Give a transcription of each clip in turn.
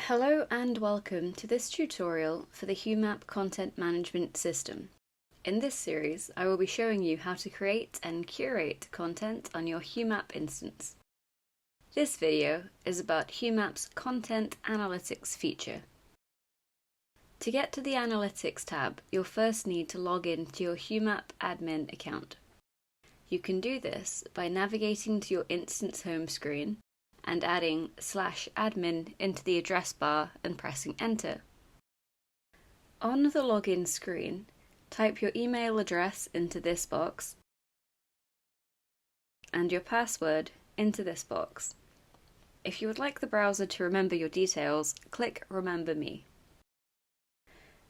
Hello and welcome to this tutorial for the Humap content management system. In this series, I will be showing you how to create and curate content on your Humap instance. This video is about Humap's Content Analytics feature. To get to the Analytics tab, you'll first need to log in to your Humap admin account. You can do this by navigating to your instance home screen and adding /admin into the address bar and pressing enter. On the login screen, type your email address into this box and your password into this box. If you would like the browser to remember your details, click Remember Me.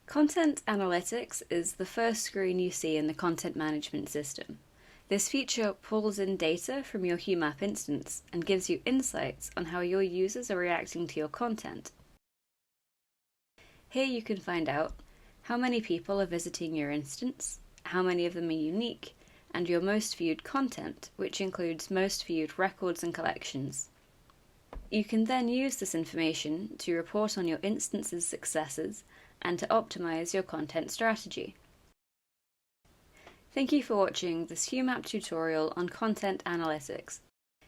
Content Analytics is the first screen you see in the content management system. This feature pulls in data from your Humap instance and gives you insights on how your users are reacting to your content. Here you can find out how many people are visiting your instance, how many of them are unique, and your most viewed content, which includes most viewed records and collections. You can then use this information to report on your instance's successes and to optimize your content strategy. Thank you for watching this Humap tutorial on Content Analytics.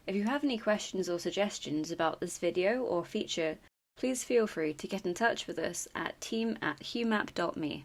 If you have any questions or suggestions about this video or feature, please feel free to get in touch with us at team@humap.me.